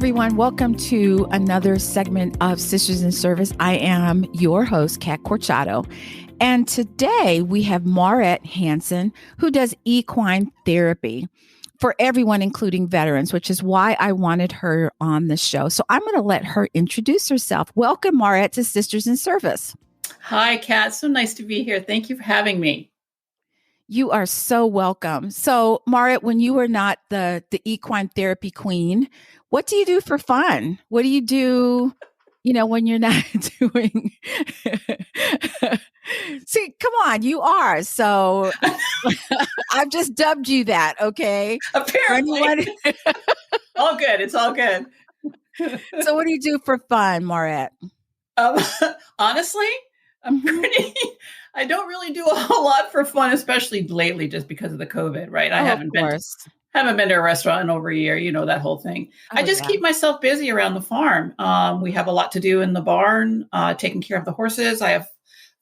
everyone. Welcome to another segment of Sisters in Service. I am your host, Kat Corchado. And today we have Maurette Hanson, who does equine therapy for everyone, including veterans, which is why I wanted her on the show. So I'm going to let her introduce herself. Welcome, Maurette, to Sisters in Service. Hi, Kat. So nice to be here. Thank you for having me. You are so welcome. So, Maurette, when you are not the equine therapy queen, what do you do for fun? What do you do, when you're not doing? See, come on, you are. So I've just dubbed you that, okay? Apparently. All good. It's all good. So what do you do for fun, Maurette? Honestly, I don't really do a whole lot for fun, especially lately, just because of the COVID, right? I haven't been to a restaurant in over a year, that whole thing. I just keep myself busy around the farm. We have a lot to do in the barn, taking care of the horses. I have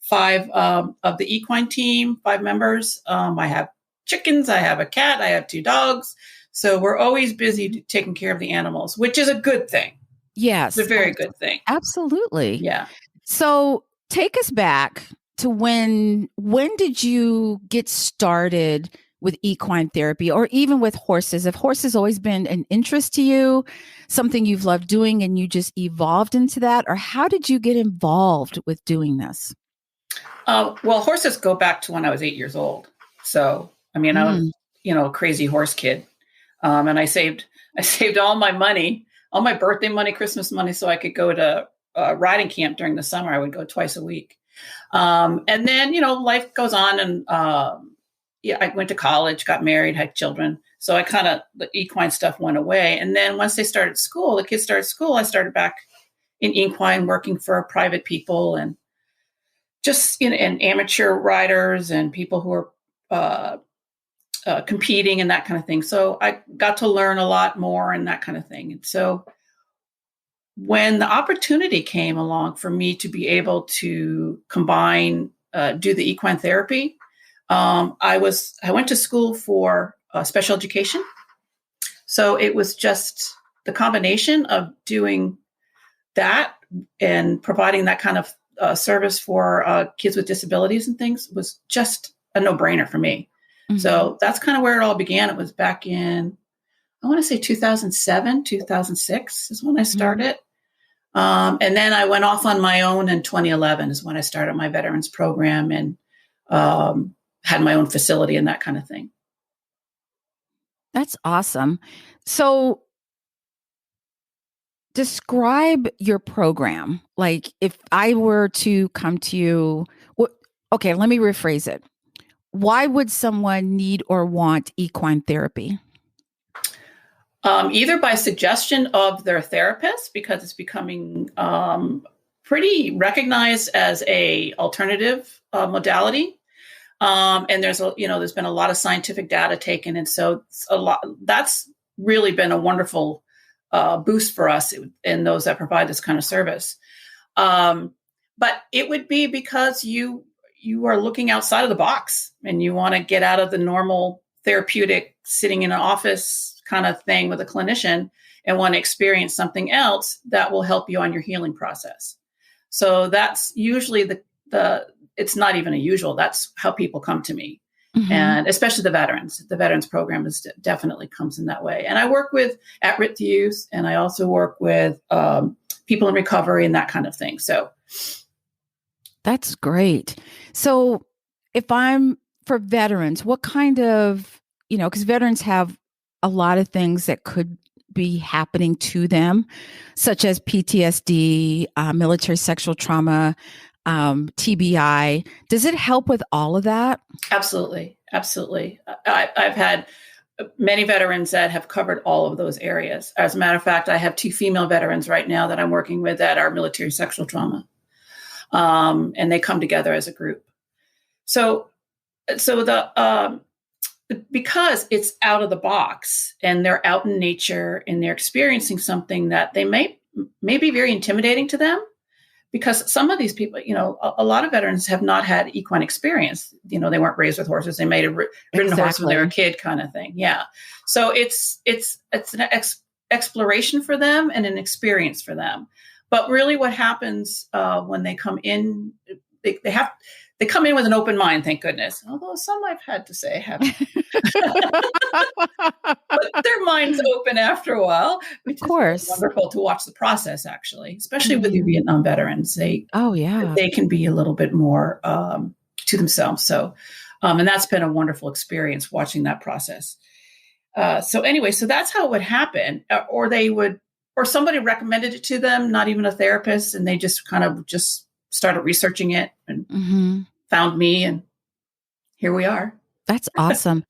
5 of the equine team, 5 members. I have chickens, I have a cat, I have 2 dogs. So we're always busy taking care of the animals, which is a good thing. Yes. It's a very good thing. Absolutely. Yeah. So take us back to when did you get started with equine therapy, or even with horses? Have horses always been an interest to you, something you've loved doing and you just evolved into that? Or how did you get involved with doing this? Well, horses go back to when I was 8 years old. So, I was, a crazy horse kid. And I saved all my money, all my birthday money, Christmas money, so I could go to riding camp during the summer. I would go twice a week. And then, life goes on, and I went to college, got married, had children. So the equine stuff went away. And then once the kids started school, I started back in equine, working for private people and just and amateur riders and people who are competing and that kind of thing. So I got to learn a lot more and that kind of thing. And so when the opportunity came along for me to be able to combine, do the equine therapy, I went to school for special education. So it was just the combination of doing that and providing that kind of service for kids with disabilities and things was just a no-brainer for me. Mm-hmm. So that's kind of where it all began. It was back in, I want to say 2007, 2006 is when I started. Mm-hmm. And then I went off on my own in 2011 is when I started my veterans program and had my own facility and that kind of thing. That's awesome. So describe your program. Like if I were to come to you, okay, let me rephrase it. Why would someone need or want equine therapy? Either by suggestion of their therapist, because it's becoming pretty recognized as a alternative modality. And there's been a lot of scientific data taken. And so that's really been a wonderful boost for us and those that provide this kind of service. But it would be because you are looking outside of the box and you want to get out of the normal therapeutic sitting in an office kind of thing with a clinician and want to experience something else that will help you on your healing process. So that's usually it's not even a usual, that's how people come to me. Mm-hmm. And especially the veterans program definitely comes in that way. And I work with at-risk youth, and I also work with people in recovery and that kind of thing. So that's great. So if I'm for veterans, what kind of, because veterans have a lot of things that could be happening to them, such as PTSD, military sexual trauma, TBI. Does it help with all of that? Absolutely. Absolutely. I've had many veterans that have covered all of those areas. As a matter of fact, I have 2 female veterans right now that I'm working with that are military sexual trauma. And they come together as a group. So because it's out of the box and they're out in nature and they're experiencing something that they may be very intimidating to them, because some of these people, a lot of veterans have not had equine experience. They weren't raised with horses. They may have ridden a horse when they were a kid kind of thing. Yeah. So it's an exploration for them and an experience for them. But really what happens when they come in, they come in with an open mind, thank goodness. Although some I've had to say haven't. But their mind's open after a while, which is wonderful to watch the process, actually, especially with the Vietnam veterans. They can be a little bit more to themselves. So, and that's been a wonderful experience watching that process. So anyway, so that's how it would happen, or somebody recommended it to them, not even a therapist, and they just kind of just started researching it and found me, and here we are. That's awesome.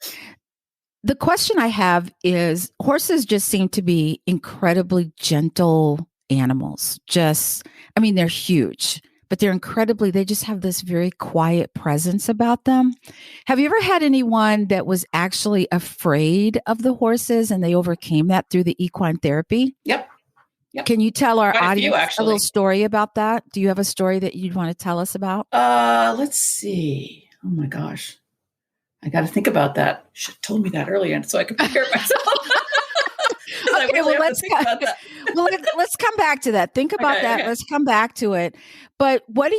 The question I have is, horses just seem to be incredibly gentle animals. They're huge, but they just have this very quiet presence about them. Have you ever had anyone that was actually afraid of the horses and they overcame that through the equine therapy? Yep. Can you tell our audience a little story about that? Do you have a story that you'd want to tell us about? Let's see. Oh my gosh. I got to think about that. You should have told me that earlier so I could prepare myself. Okay, let's come back to that. Think about that. Okay. Let's come back to it. But what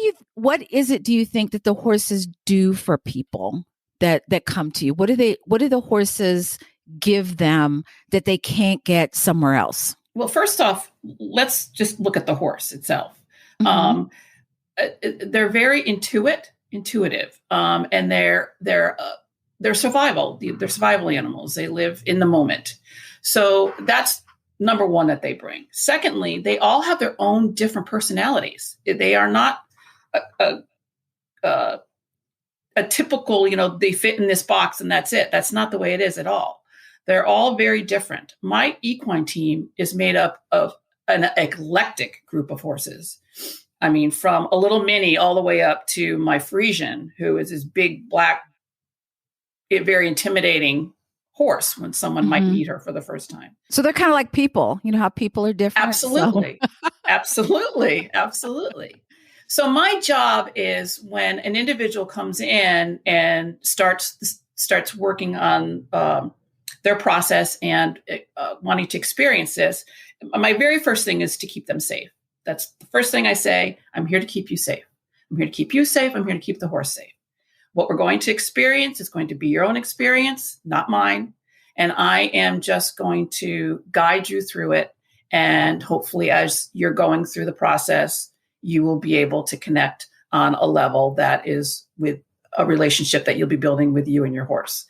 is it do you think that the horses do for people that come to you? What do the horses give them that they can't get somewhere else? Well, first off, let's just look at the horse itself. They're very intuitive, and they're survival. They're survival animals. They live in the moment. So that's number one that they bring. Secondly, they all have their own different personalities. They are not a typical, they fit in this box and that's it. That's not the way it is at all. They're all very different. My equine team is made up of an eclectic group of horses. I mean, from a little mini all the way up to my Frisian, who is this big, black, very intimidating horse when someone might meet her for the first time. So they're kind of like people. You know how people are different? Absolutely. So. Absolutely. So my job is when an individual comes in and starts working on their process and wanting to experience this, my very first thing is to keep them safe. That's the first thing I say. I'm here to keep you safe. I'm here to keep you safe. I'm here to keep the horse safe. What we're going to experience is going to be your own experience, not mine. And I am just going to guide you through it. And hopefully, as you're going through the process, you will be able to connect on a level that is with a relationship that you'll be building with you and your horse.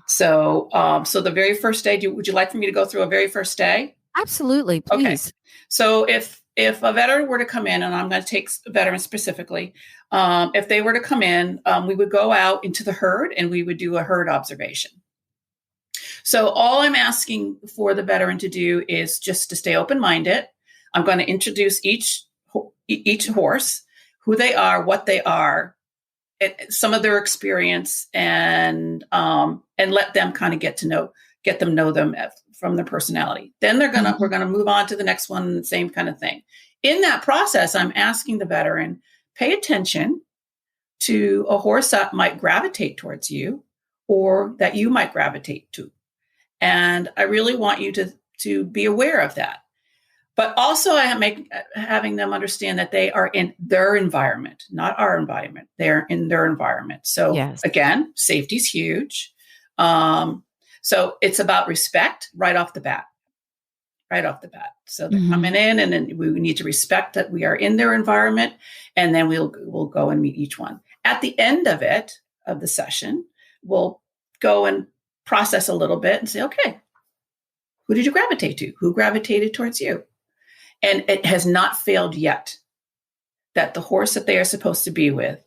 So the very first day, would you like for me to go through a very first day? Absolutely, please. Okay. So if a veteran were to come in, and I'm going to take veterans specifically, if they were to come in, we would go out into the herd and we would do a herd observation. So all I'm asking for the veteran to do is just to stay open-minded. I'm going to introduce each horse, who they are, what they are, some of their experience, and let them kind of get to know them from their personality. Then we're gonna move on to the next one, the same kind of thing. In that process, I'm asking the veteran, pay attention to a horse that might gravitate towards you or that you might gravitate to. And I really want you to be aware of that. But also I am having them understand that they are in their environment, not our environment. They're in their environment. So Again, safety is huge. So it's about respect right off the bat. So they're coming in, and then we need to respect that we are in their environment, and then we'll go and meet each one. At the end of the session, we'll go and process a little bit and say, okay, who did you gravitate to? Who gravitated towards you? And it has not failed yet that the horse that they are supposed to be with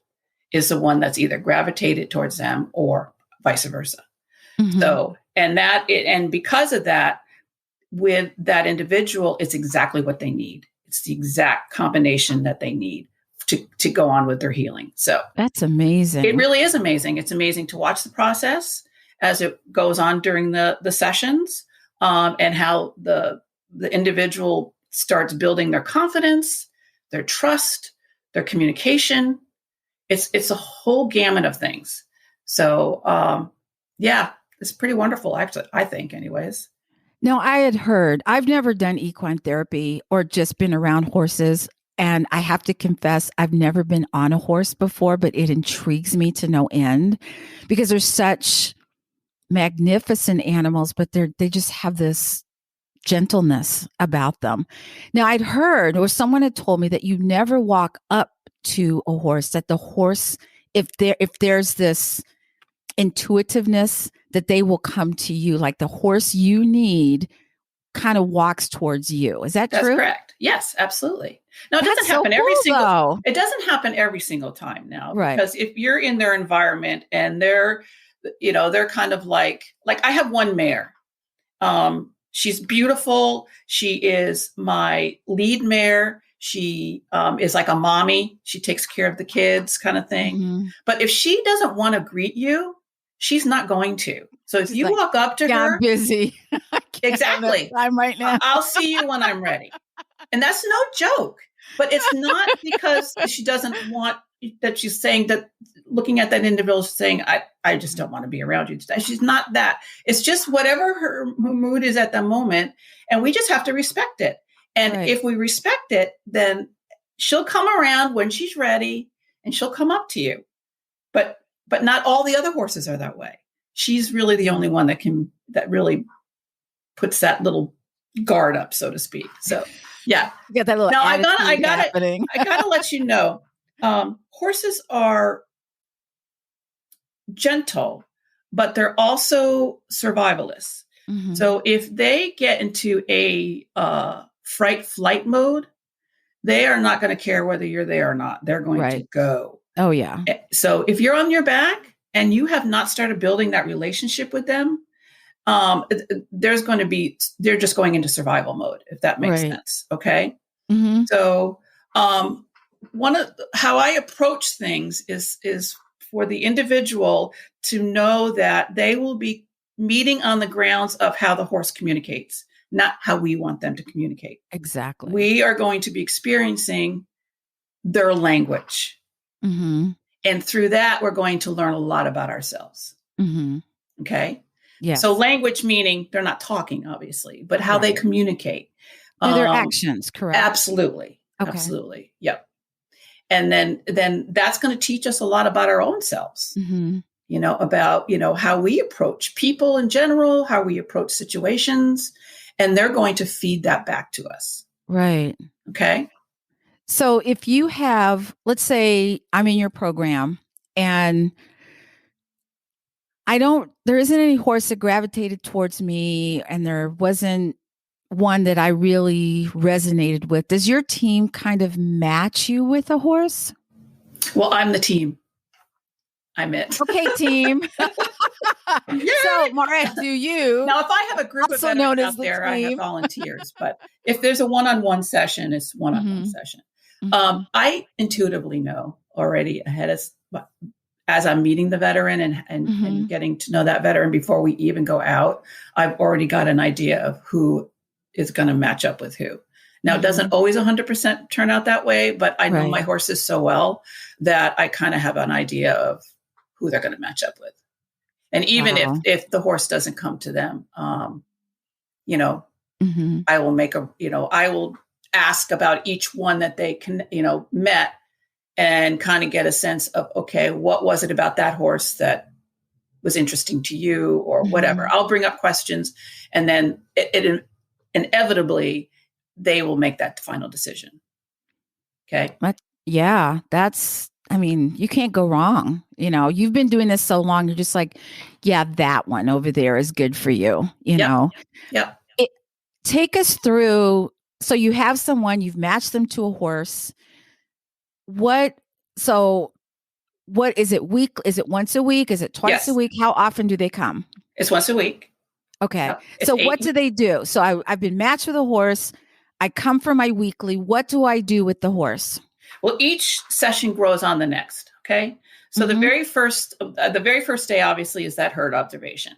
is the one that's either gravitated towards them or vice versa. So, and because of that, with that individual, it's exactly what they need. It's the exact combination that they need to go on with their healing. So that's amazing. It really is amazing. It's amazing to watch the process as it goes on during the sessions, and how the individual starts building their confidence, their trust, their communication. It's a whole gamut of things. So, it's pretty wonderful, actually, I think, anyways. Now, I had heard, I've never done equine therapy or just been around horses. And I have to confess, I've never been on a horse before, but it intrigues me to no end because they're such magnificent animals, but they just have this gentleness about them. Now, I'd heard, or someone had told me, that you never walk up to a horse, that the horse, if there's this intuitiveness, that they will come to you, like the horse you need kind of walks towards you. Is that That's true? correct. Yes, absolutely. Now, it That's doesn't happen so every cool, single though. It doesn't happen every single time now, Right. because if you're in their environment and they're kind of like I have one mare. She's beautiful. She is my lead mare. She is like a mommy. She takes care of the kids, kind of thing. Mm-hmm. But if she doesn't want to greet you, she's not going to. So if She's you like, walk up to her, I'm busy. exactly. I'm right now. I'll see you when I'm ready. And that's no joke. But it's not because she doesn't want, that she's saying that, looking at that individual saying, I just don't want to be around you today. She's not that. It's just whatever her mood is at the moment. And we just have to respect it. And Right. if we respect it, then she'll come around when she's ready and she'll come up to you. But not all the other horses are that way. She's really the only one that really puts that little guard up, so to speak. So yeah. You got that little now I gotta let you know, horses are gentle, but they're also survivalists. Mm-hmm. So if they get into a fright flight mode, they are not going to care whether you're there or not. They're going to go. Oh yeah. So if you're on your back and you have not started building that relationship with them, they're just going into survival mode, if that makes sense. Okay. Mm-hmm. So, how I approach things is for the individual to know that they will be meeting on the grounds of how the horse communicates, not how we want them to communicate. Exactly. We are going to be experiencing their language. Mm-hmm. And through that, we're going to learn a lot about ourselves. Mm-hmm. Okay. Yeah. So language meaning they're not talking, obviously, but how they communicate. Through their actions, correct? Absolutely. Okay. Absolutely. Yep. And then that's going to teach us a lot about our own selves, mm-hmm. About, how we approach people in general, how we approach situations, and they're going to feed that back to us. Right. Okay. So if you have, let's say I'm in your program and there isn't any horse that gravitated towards me and there wasn't one that I really resonated with. Does your team kind of match you with a horse? Well, I'm the team. I'm it. Okay, team. So, Maurette, do you? Now, if I have a group of veterans out there, I have volunteers. But if there's a one-on-one session, it's one-on-one mm-hmm. session. Mm-hmm. I intuitively know already ahead as I'm meeting the veteran and getting to know that veteran before we even go out, I've already got an idea of who is going to match up with who. Now, it doesn't always 100% turn out that way, but I know my horses so well that I kind of have an idea of who they're going to match up with. And even if the horse doesn't come to them, I will I will ask about each one that they can, met, and kind of get a sense of, okay, what was it about that horse that was interesting to you or whatever. I'll bring up questions, and then it inevitably they will make that final decision. Okay. Yeah, you can't go wrong. You've been doing this so long. You're just like, yeah, that one over there is good for you. Yep. Take us through. So you have someone, you've matched them to a horse. What is it week? Is it once a week? Is it twice a week? How often do they come? It's once a week. Okay. So what do they do? So I've been matched with a horse. I come for my weekly. What do I do with the horse? Well, each session grows on the next. Okay. So the very first day, obviously, is that herd observation.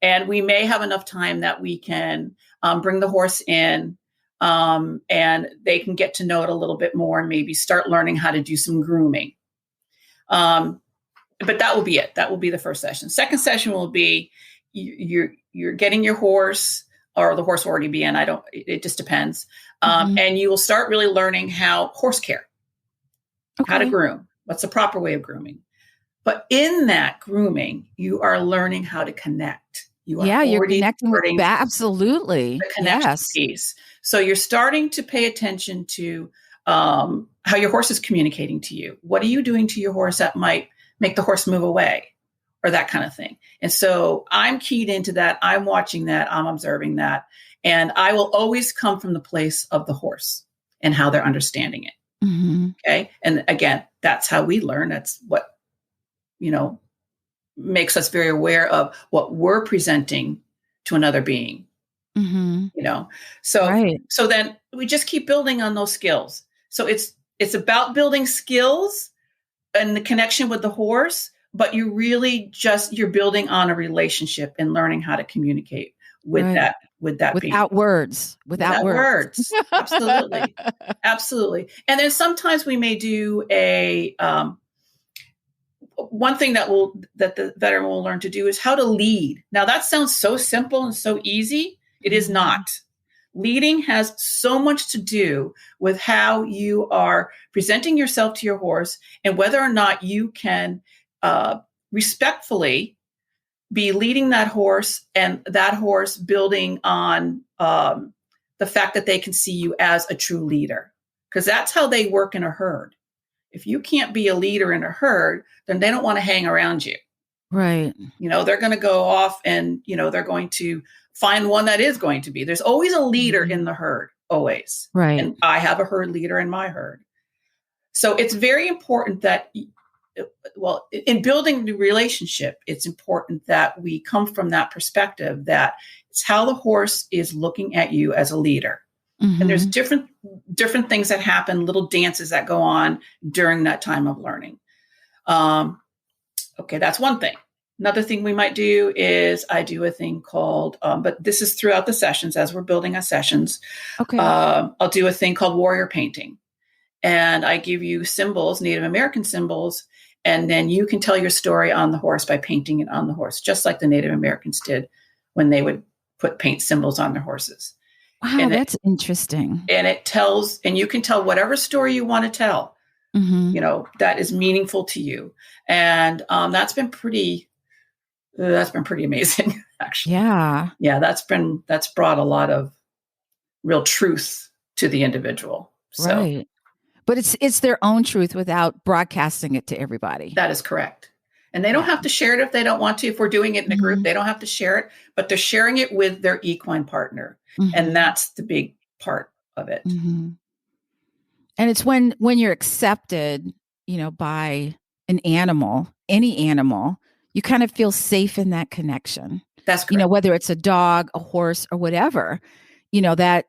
And we may have enough time that we can bring the horse in and they can get to know it a little bit more and maybe start learning how to do some grooming. But that will be it. That will be the first session. Second session will be you're getting your horse or the horse will already be in. It just depends. And you will start really learning how horse care, how to groom, what's the proper way of grooming. But in that grooming, you are learning how to connect. You're connecting with that. Absolutely. The connection piece. So you're starting to pay attention to how your horse is communicating to you. What are you doing to your horse that might make the horse move away, or that kind of thing? And so I'm keyed into that. I'm watching that. I'm observing that. And I will always come from the place of the horse and how they're understanding it. Okay. And again, that's how we learn. That's what, makes us very aware of what we're presenting to another being, So then we just keep building on those skills. So it's about building skills and the connection with the horse, but you're building on a relationship and learning how to communicate with that without being. words. Absolutely. Absolutely. And then sometimes we may do one thing that the veteran will learn to do is how to lead. Now that sounds so simple and so easy. It is not. Leading has so much to do with how you are presenting yourself to your horse and whether or not you can respectfully be leading that horse, and that horse building on the fact that they can see you as a true leader, because that's how they work in a herd. If you can't be a leader in a herd, then they don't want to hang around you. Right. They're going to go off and, they're going to find one that is going to be. There's always a leader in the herd, always. Right. And I have a herd leader in my herd. So it's very important that, in building the relationship, it's important that we come from that perspective that it's how the horse is looking at you as a leader. And there's different things that happen, little dances that go on during that time of learning. Okay, that's one thing. Another thing we might do is I do a thing called, but this is throughout the sessions as we're building our sessions. Okay. I'll do a thing called warrior painting. And I give you symbols, Native American symbols, and then you can tell your story on the horse by painting it on the horse, just like the Native Americans did when they would put paint symbols on their horses. Wow, that's interesting. And it tells, and you can tell whatever story you want to tell, that is meaningful to you. And that's been pretty amazing, actually. Yeah. Yeah, that's brought a lot of real truth to the individual. So. Right. But it's their own truth without broadcasting it to everybody. That is correct. And they don't have to share it if they don't want to. If we're doing it in a group, they don't have to share it, but they're sharing it with their equine partner. And that's the big part of it. And it's when you're accepted, by an animal, any animal, you kind of feel safe in that connection. That's correct. Whether it's a dog, a horse, or whatever, that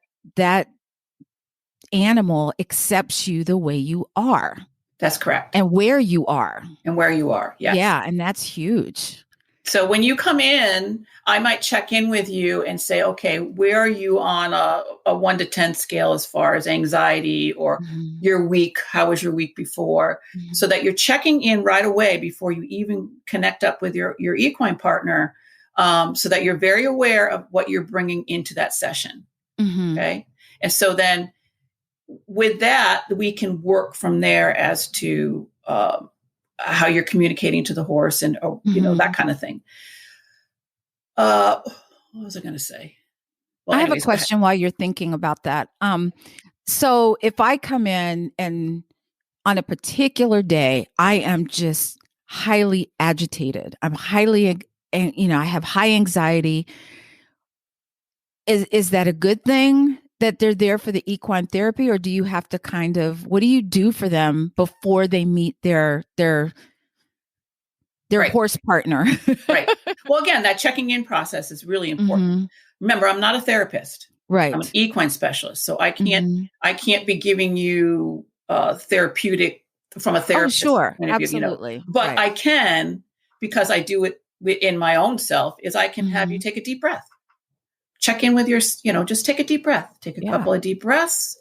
animal accepts you the way you are. That's correct. And where you are. Yes. Yeah. And that's huge. So when you come in, I might check in with you and say, okay, where are you on a 1 to 10 scale as far as anxiety or your week? How was your week before? So that you're checking in right away before you even connect up with your equine partner, so that you're very aware of what you're bringing into that session. Okay. And so then with that, we can work from there as to how you're communicating to the horse and, that kind of thing. What was I going to say? Well, I have a question while you're thinking about that. So if I come in and on a particular day, I am just highly agitated. I'm highly, I have high anxiety. Is that a good thing that they're there for the equine therapy, or do you have to what do you do for them before they meet their horse partner? Right. Well, again, that checking in process is really important. Remember, I'm not a therapist. Right. I'm an equine specialist. So I can't be giving you therapeutic from a therapist. Oh, sure. Point of view, Absolutely. But right. I can, because I do it in my own self, is I can have you take a deep breath. Check in with your, just take a deep breath. Take a couple of deep breaths.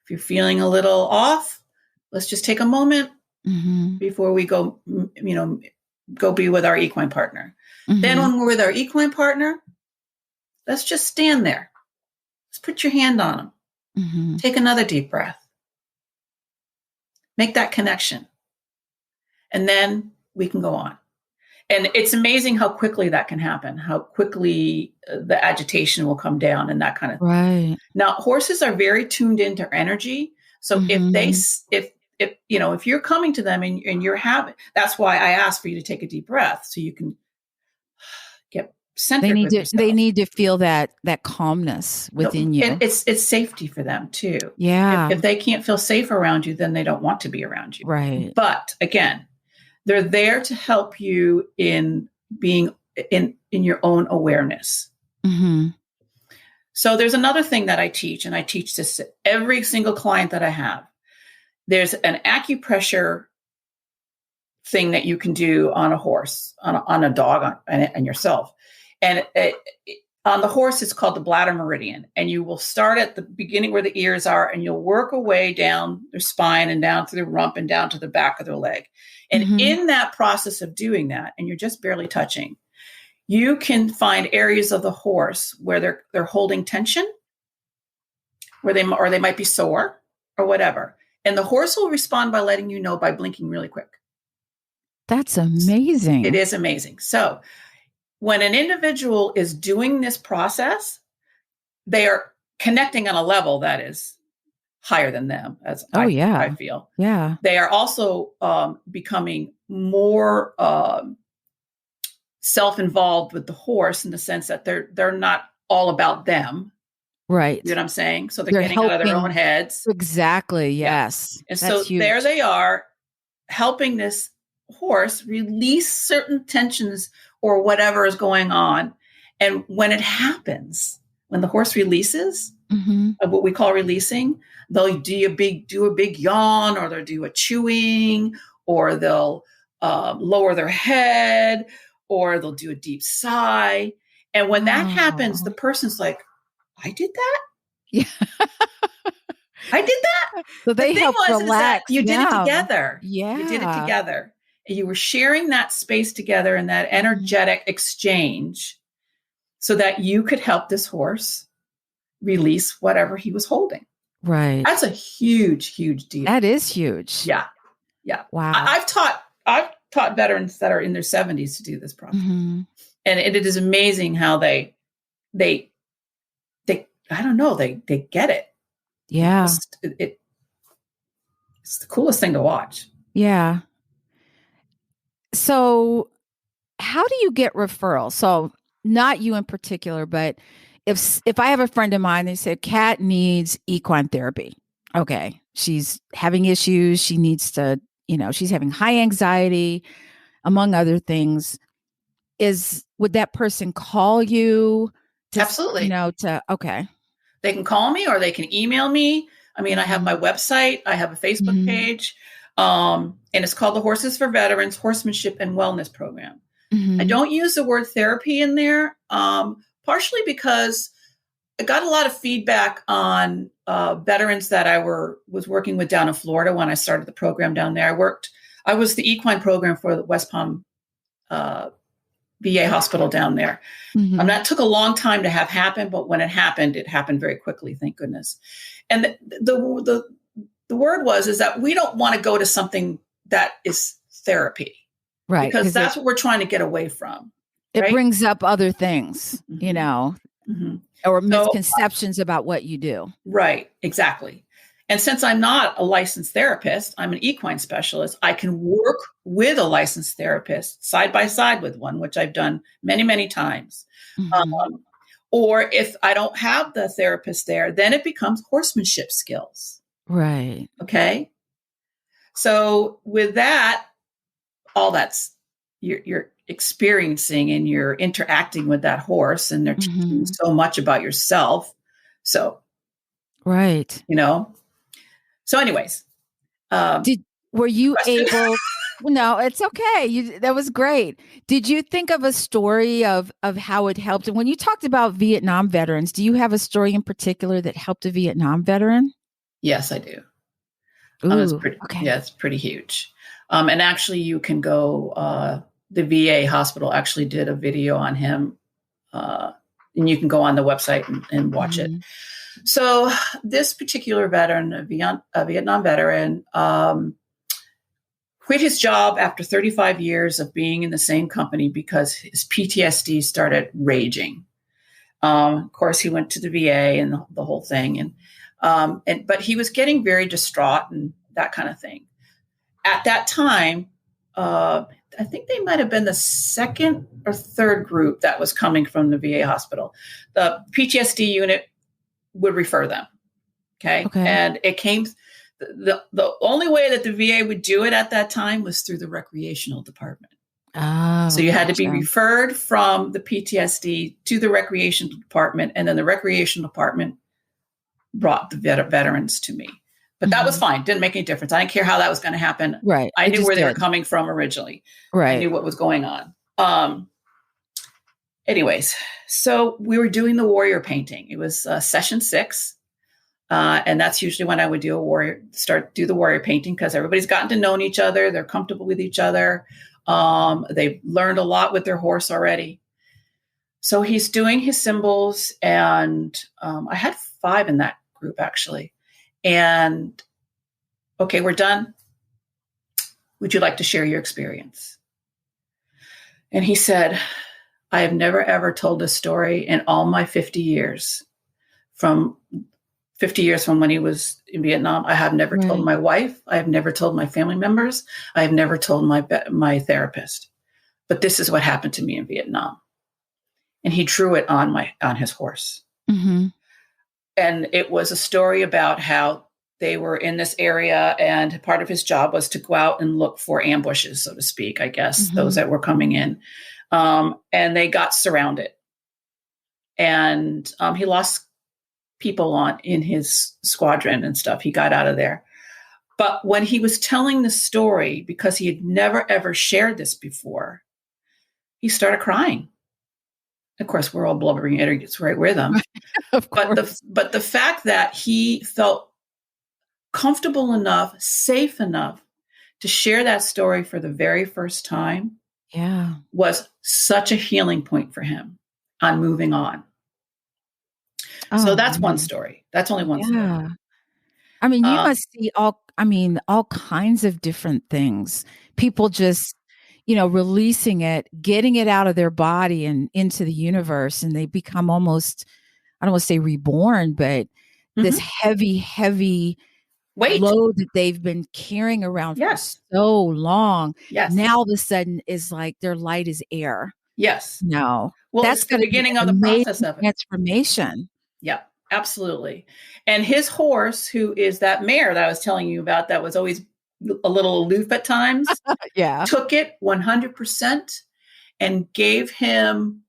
If you're feeling a little off, let's just take a moment before we go, go be with our equine partner. Then when we're with our equine partner, let's just stand there. Just put your hand on them. Mm-hmm. Take another deep breath. Make that connection. And then we can go on. And it's amazing how quickly that can happen, how quickly the agitation will come down and that kind of thing. Right. Now, horses are very tuned into energy. So if you're coming to them and you're having, that's why I asked for you to take a deep breath so you can get centered with yourself. They need to feel that calmness within you. And it's safety for them too. Yeah. If they can't feel safe around you, then they don't want to be around you. Right. But again, they're there to help you in being in your own awareness. Mm-hmm. So there's another thing that I teach, and I teach this to every single client that I have. There's an acupressure thing that you can do on a horse, on a dog, and yourself. And on the horse, it's called the Bladder Meridian. And you will start at the beginning where the ears are, and you'll work a way down their spine and down through the rump and down to the back of their leg. And in that process of doing that, and you're just barely touching, you can find areas of the horse where they're holding tension, or they might be sore or whatever. And the horse will respond by letting you know by blinking really quick. That's amazing. It is amazing. So when an individual is doing this process, they are connecting on a level that is higher than them, I feel. Yeah. They are also becoming more self-involved with the horse in the sense that they're not all about them. Right. You know what I'm saying? So they're getting out of their own heads. Exactly. Yes. Yeah. And so there they are helping this horse release certain tensions or whatever is going on. And when it happens, when the horse releases, what we call releasing, they'll do a big yawn, or they'll do a chewing, or they'll lower their head, or they'll do a deep sigh. And when that happens, the person's like, I did that? Yeah. I did that? So they help relax. You did it together. Yeah. You did it together. And you were sharing that space together and that energetic exchange so that you could help this horse release whatever he was holding. Right. That's a huge, huge deal. That is huge. Yeah. Yeah. Wow. I've taught veterans that are in their 70s to do this process. And it is amazing how they I don't know, they get it. Yeah. It's the coolest thing to watch. Yeah. So how do you get referrals? So not you in particular, but if I have a friend of mine, they say Kat needs equine therapy. Okay. She's having issues. She needs to, she's having high anxiety, among other things. Would that person call you? Absolutely. Okay. They can call me or they can email me. I mean, I have my website. I have a Facebook page. And it's called the Horses for Veterans Horsemanship and Wellness Program. I don't use the word therapy in there, partially because I got a lot of feedback on veterans that I was working with down in Florida when I started the program down there. I was the equine program for the West Palm VA hospital down there. And that took a long time to have happen, but when it happened very quickly, thank goodness. And the word is that we don't want to go to something that is therapy. Right. Because that's what we're trying to get away from. It brings up other things, or misconceptions about what you do. Right. Exactly. And since I'm not a licensed therapist, I'm an equine specialist. I can work with a licensed therapist side by side with one, which I've done many, many times. Or if I don't have the therapist there, then it becomes horsemanship skills. Right. Okay. So with that, all that's you're experiencing and you're interacting with that horse, and they're teaching you so much about yourself. So, right. So anyways, were you able? No, it's okay. That was great. Did you think of a story of how it helped? And when you talked about Vietnam veterans, do you have a story in particular that helped a Vietnam veteran? Yes, I do. Okay. Yeah, it's pretty huge. And actually, you can go. The VA hospital actually did a video on him. and you can go on the website and watch it. So this particular veteran, a Vietnam veteran, quit his job after 35 years of being in the same company because his PTSD started raging. Of course, he went to the VA and the whole thing, but he was getting very distraught and that kind of thing. At that time, I think they might have been the second or third group that was coming from the VA hospital. The PTSD unit would refer them. Okay. And it came, the only way that the VA would do it at that time was through the recreational department. Oh, so you had to be referred from the PTSD to the recreational department. And then the recreational department brought the veterans to me. But that was fine. Didn't make any difference. I didn't care how that was going to happen. Right. I knew where they were coming from originally. Right. I knew what was going on. Anyways, so we were doing the warrior painting. It was session 6. And that's usually when I would do the warrior painting, because everybody's gotten to know each other. They're comfortable with each other. They've learned a lot with their horse already. So he's doing his symbols, and I had 5 in that group actually. And okay, we're done. Would you like to share your experience? And he said, I have never, ever told this story in all my 50 years from when he was in Vietnam. I have never told my wife. I have never told my family members. I have never told my therapist. But this is what happened to me in Vietnam. And he drew it on his horse. Mm-hmm. And it was a story about how they were in this area, and part of his job was to go out and look for ambushes, so to speak, I guess, those that were coming in. And they got surrounded. And he lost people in his squadron and stuff. He got out of there. But when he was telling the story, because he had never, ever shared this before, he started crying. Of course, we're all blubbering idiots right with him. But the fact that he felt comfortable enough, safe enough to share that story for the very first time was such a healing point for him on moving on. So that's one story. That's only one story. I mean, you must see all kinds of different things. People just, releasing it, getting it out of their body and into the universe, and they become almost, I don't want to say reborn, but this heavy, heavy weight load that they've been carrying around for so long. Now all of a sudden is like their light is air. No. Well, that's the beginning of the process of it. Transformation. Yeah, absolutely. And his horse, who is that mare that I was telling you about, that was always a little aloof at times, took it 100% and gave him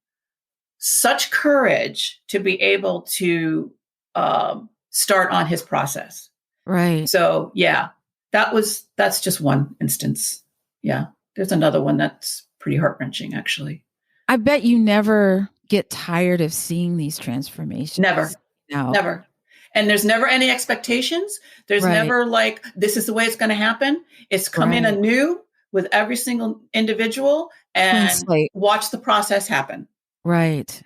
such courage to be able to start on his process. Right. So that's just one instance. Yeah. There's another one that's pretty heart-wrenching, actually. I bet you never get tired of seeing these transformations. Never. No. Never. And there's never any expectations. There's never like, this is the way it's going to happen. It's come in anew with every single individual and watch the process happen. Right.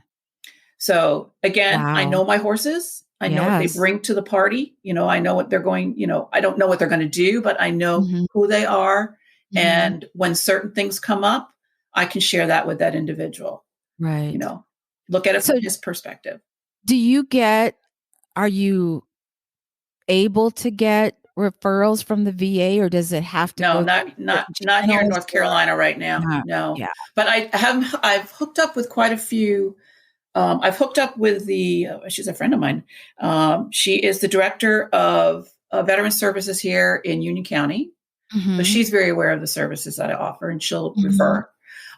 So again, I know my horses. I know what they bring to the party. I know what they're going, I don't know what they're going to do, but I know who they are. And when certain things come up, I can share that with that individual. Right. Look at it from his perspective. Are you able to get referrals from the VA, or does it have to? No, not here in North Carolina right now. No. Yeah. But I've hooked up with quite a few. I've hooked up with she's a friend of mine. She is the director of Veteran Services here in Union County. So she's very aware of the services that I offer, and she'll refer.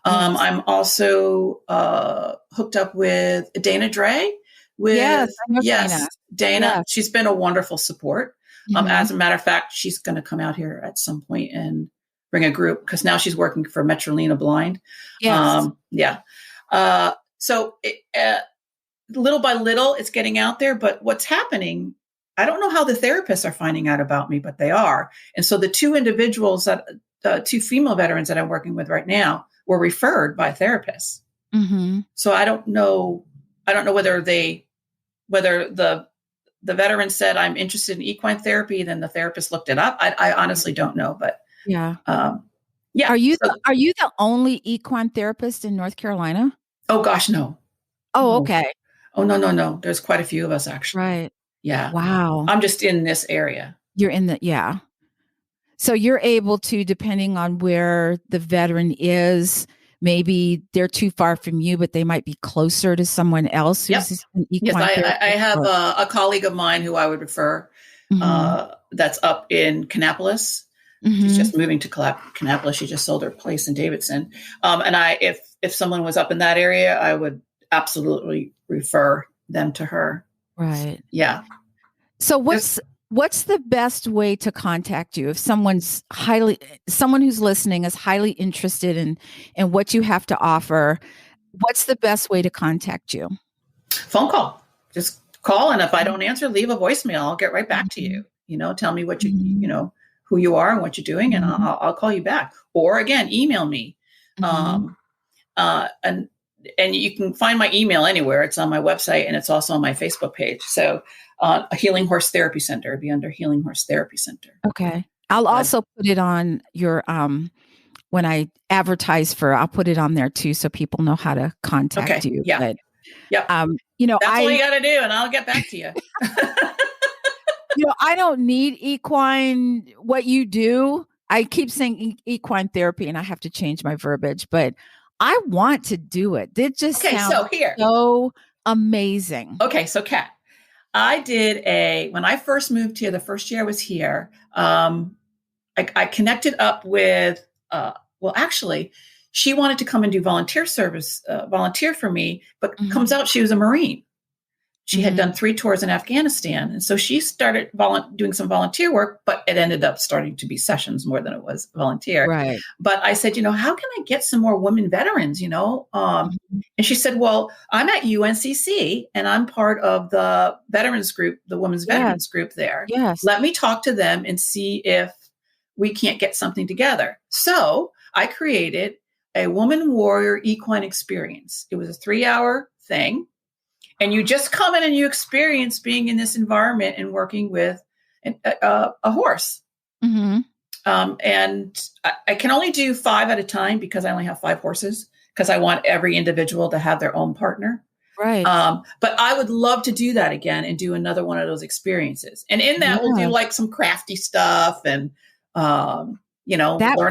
I'm also hooked up with Dana Dre. Dana. Yeah. She's been a wonderful support. As a matter of fact, she's going to come out here at some point and bring a group, because now she's working for Metrolina Blind. Yes. So little by little, it's getting out there. But what's happening, I don't know how the therapists are finding out about me, but they are. And so the 2 individuals, two female veterans that I'm working with right now, were referred by therapists. So I don't know I don't know whether the veteran said, I'm interested in equine therapy, then the therapist looked it up. I honestly don't know, but yeah. Yeah. Are you the only equine therapist in North Carolina? Oh gosh, no. Oh, No. okay. Oh, no. There's quite a few of us actually. Right. Yeah. Wow. I'm just in this area. You're in yeah. So you're able to, depending on where the veteran is, maybe they're too far from you, but they might be closer to someone else who's an equine therapist. I have a colleague of mine who I would refer that's up in Kannapolis. She's just moving to Kannapolis. She just sold her place in Davidson. And if someone was up in that area, I would absolutely refer them to her. Right. Yeah. So what's the best way to contact you if someone who's listening is highly interested in what you have to offer? What's the best way to contact you? Phone call. Just call, and if I don't answer, leave a voicemail. I'll get right back to you. Tell me what who you are and what you're doing, and I'll call you back. Or again, email me. And you can find my email anywhere. It's on my website, and it's also on my Facebook page. So a Healing Horse Therapy Center. It'd be under Healing Horse Therapy Center. Okay. I'll also put it on your, when I advertise I'll put it on there too, so people know how to contact you. Yeah. But, that's all you got to do, and I'll get back to you. I don't need equine, what you do. I keep saying equine therapy, and I have to change my verbiage, but I want to do it. It just sounds so amazing. Okay. So Kat, I did when I first moved here, the first year I was here, I connected up with, actually she wanted to come and do volunteer for me, but comes out she was a Marine. She had done 3 tours in Afghanistan. And so she started doing some volunteer work, but it ended up starting to be sessions more than it was volunteer. Right. But I said, how can I get some more women veterans, And she said, well, I'm at UNCC and I'm part of the veterans group, the women's veterans group there. Yes. Let me talk to them and see if we can't get something together. So I created a Woman Warrior Equine Experience. It was a 3-hour thing. And you just come in and you experience being in this environment and working with a horse. And I can only do 5 at a time because I only have 5 horses, because I want every individual to have their own partner. Right. But I would love to do that again and do another one of those experiences. And in that, we'll do like some crafty stuff and, learn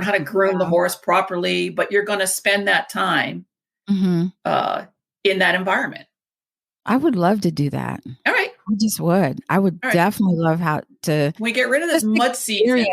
how to groom the horse properly. But you're going to spend that time in that environment. I would love to do that. All right. I just would. I would definitely love how to. We get rid of this mud season.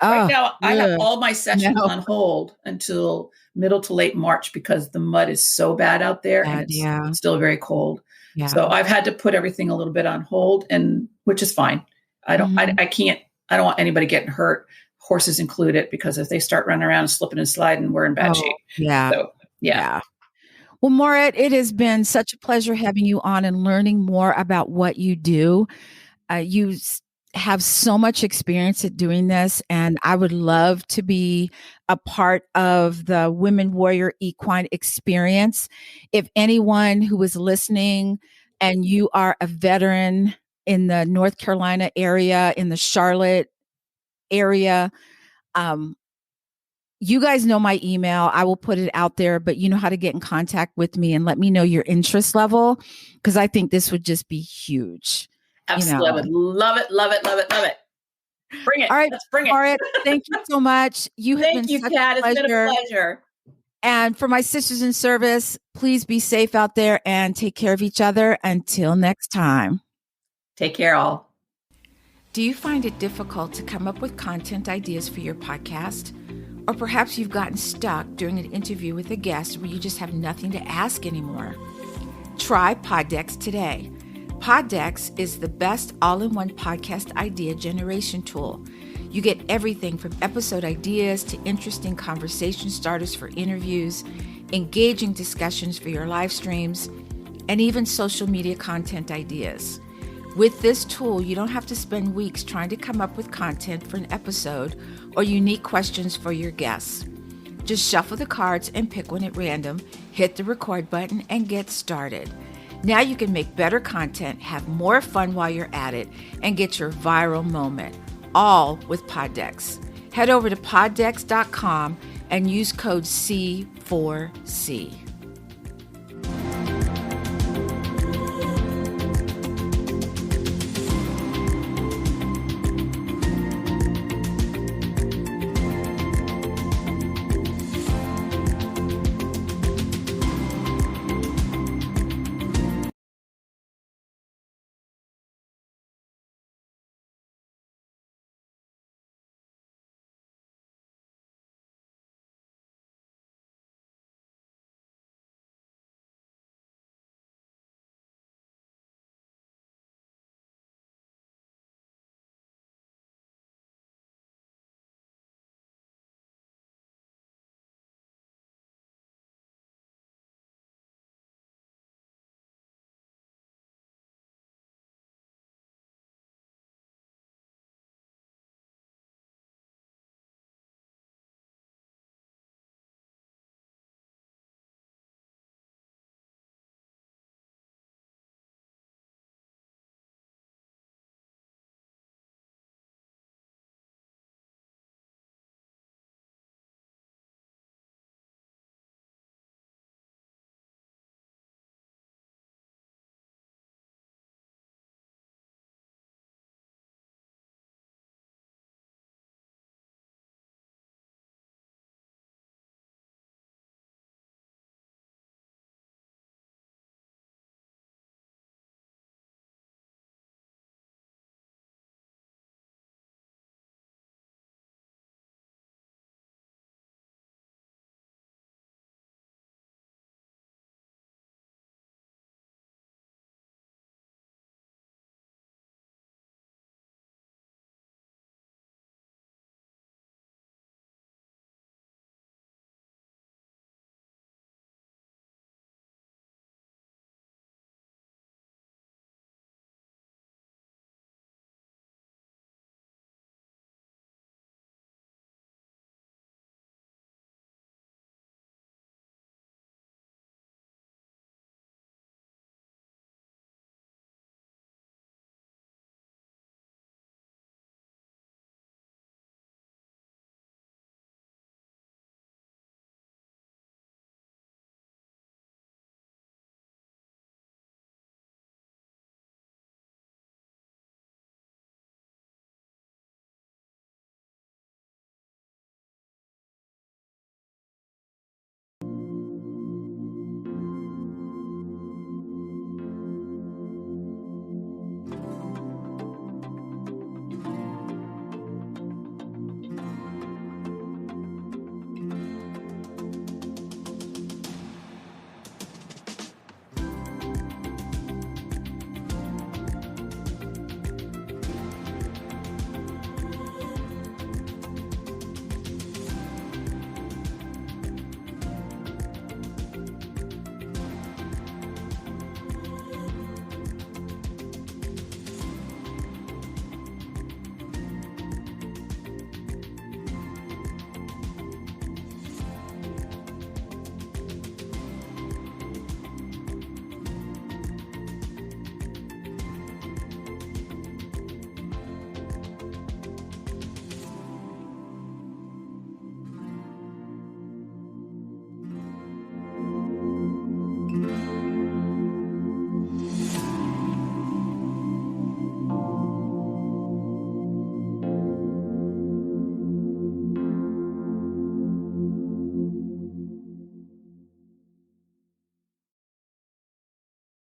Right now, I have all my sessions on hold until middle to late March because the mud is so bad out there and it's still very cold. Yeah. So I've had to put everything a little bit on hold, and which is fine. I don't want anybody getting hurt, horses included, because if they start running around and slipping and sliding, we're in bad shape. Yeah. So, yeah. Well, Maurette, it has been such a pleasure having you on and learning more about what you do. You have so much experience at doing this, and I would love to be a part of the Women Warrior Equine Experience. If anyone who is listening and you are a veteran in the North Carolina area, in the Charlotte area, you guys know my email. I will put it out there, but you know how to get in contact with me and let me know your interest level, because I think this would just be huge. Absolutely. I would love it, love it, love it, love it. Bring it. All right. Let's bring it. All right. Thank you so much. Thank you, Kat. It's been a pleasure. And for my sisters in service, please be safe out there and take care of each other. Until next time. Take care, all. Do you find it difficult to come up with content ideas for your podcast? Or perhaps you've gotten stuck during an interview with a guest where you just have nothing to ask anymore? Try Poddex today. Poddex is the best all-in-one podcast idea generation tool. You get everything from episode ideas to interesting conversation starters for interviews, engaging discussions for your live streams, and even social media content ideas. With this tool, you don't have to spend weeks trying to come up with content for an episode or unique questions for your guests. Just shuffle the cards and pick one at random, hit the record button, and get started. Now you can make better content, have more fun while you're at it, and get your viral moment, all with Poddex. Head over to poddex.com and use code C4C.